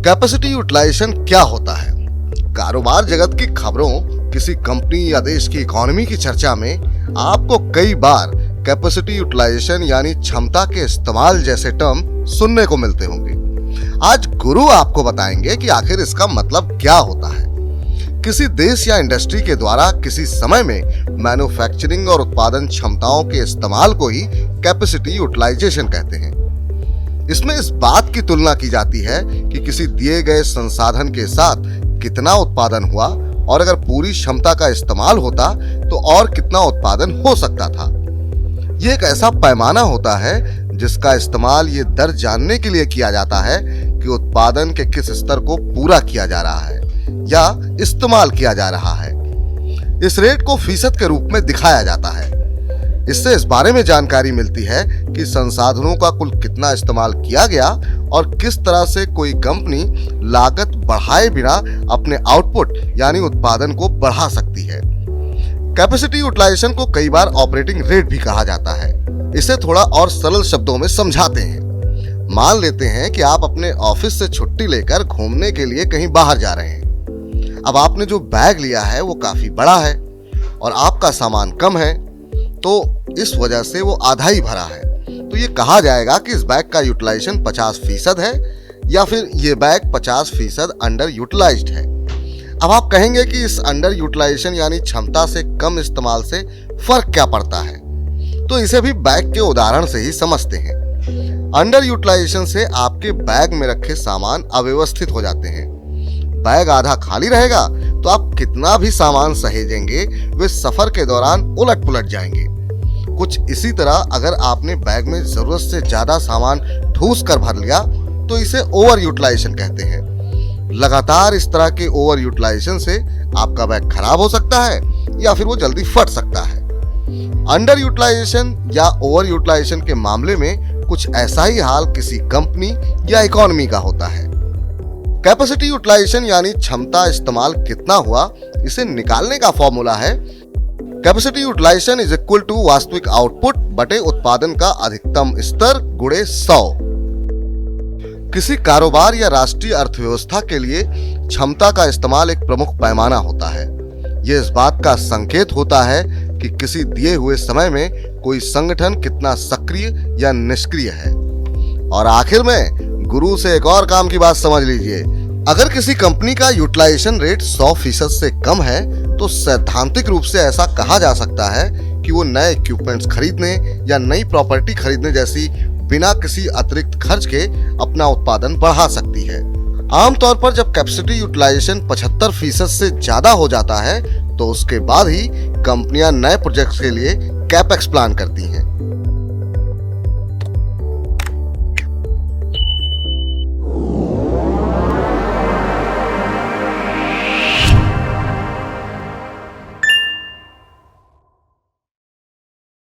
Capacity utilisation क्या होता है? कारोबार जगत की खबरों, किसी कंपनी या देश की इकोनॉमी की चर्चा में आपको कई बार कैपेसिटी यूटिलाइजेशन यानी क्षमता के इस्तेमाल जैसे टर्म सुनने को मिलते होंगे। आज गुरु आपको बताएंगे कि आखिर इसका मतलब क्या होता है। किसी देश या इंडस्ट्री के द्वारा किसी समय में मैन्युफैक्चरिंग और उत्पादन क्षमताओं के इस्तेमाल को ही कैपेसिटी यूटिलाइजेशन कहते हैं। इसमें इस बात की तुलना की जाती है कि किसी दिए गए संसाधन के साथ कितना उत्पादन हुआ और अगर पूरी क्षमता का इस्तेमाल होता तो और कितना उत्पादन हो सकता था। ये एक ऐसा पैमाना होता है जिसका इस्तेमाल ये दर जानने के लिए किया जाता है कि उत्पादन के किस स्तर को पूरा किया जा रहा है या इस्तेमाल किया जा रहा है। इस रेट को फीसद के रूप में दिखाया जाता है। इससे इस बारे में जानकारी मिलती है कि संसाधनों का कुल कितना इस्तेमाल किया गया और किस तरह से कोई कंपनी लागत बढ़ाए बिना अपने आउटपुट यानी उत्पादन को बढ़ा सकती है। कैपेसिटी यूटिलाइजेशन को कई बार ऑपरेटिंग रेट भी कहा जाता है। इसे थोड़ा और सरल शब्दों में समझाते हैं। मान लेते हैं कि आप अपने ऑफिस से छुट्टी लेकर घूमने के लिए कहीं बाहर जा रहे हैं। अब आपने जो बैग लिया है वो काफी बड़ा है और आपका सामान कम है, तो इस वजह से वो आधा ही भरा है। तो ये कहा जाएगा कि इस बैग का यूटिलाइजेशन 50% है या फिर ये बैग 50% अंडर यूटिलाइज्ड है। अब आप कहेंगे कि इस अंडर यूटिलाइजेशन यानी क्षमता से कम इस्तेमाल से फर्क क्या पड़ता है? तो इसे भी बैग के उदाहरण से ही समझते हैं। अंडर यूटिलाइजेशन से आपके बैग में रखे सामान अव्यवस्थित हो जाते हैं। बैग आधा खाली रहेगा तो आप कितना भी सामान सहेजेंगे वे सफर के दौरान उलट पुलट जाएंगे। कुछ इसी तरह अगर आपने बैग में जरूरत से ज्यादा सामान ठूस कर भर लिया तो इसे ओवर यूटिलाइजेशन कहते हैं। लगातार इस तरह के ओवर यूटिलाइजेशन से आपका बैग खराब हो सकता है या फिर वो जल्दी फट सकता है। अंडर यूटिलाइजेशन या ओवर यूटिलाइजेशन के मामले में कुछ ऐसा ही हाल किसी कंपनी या इकोनॉमी का होता है। कैपेसिटी यूटिलाइजेशन यानी क्षमता इस्तेमाल कितना हुआ, इसे निकालने का फॉर्मूला है capacity utilization is equal to वास्तविक आउटपुट बटे उत्पादन का अधिकतम स्तर गुणे 100। किसी कारोबार या राष्ट्रीय अर्थव्यवस्था के लिए क्षमता का इस्तेमाल एक प्रमुख पैमाना होता है। यह इस बात का संकेत होता है कि किसी दिए हुए समय में कोई संगठन कितना सक्रिय या निष्क्रिय है। और आखिर में गुरु से एक और काम की बात समझ लीजिए। अगर किसी कंपनी का यूटिलाइजेशन रेट 100% से कम है तो सैद्धांतिक रूप से ऐसा कहा जा सकता है कि वो नए इक्विपमेंट्स खरीदने या नई प्रॉपर्टी खरीदने जैसी बिना किसी अतिरिक्त खर्च के अपना उत्पादन बढ़ा सकती है। आमतौर पर जब कैपेसिटी यूटिलाइजेशन 75% से ज्यादा हो जाता है तो उसके बाद ही कंपनियां नए प्रोजेक्ट्स के लिए कैपेक्स प्लान करती हैं।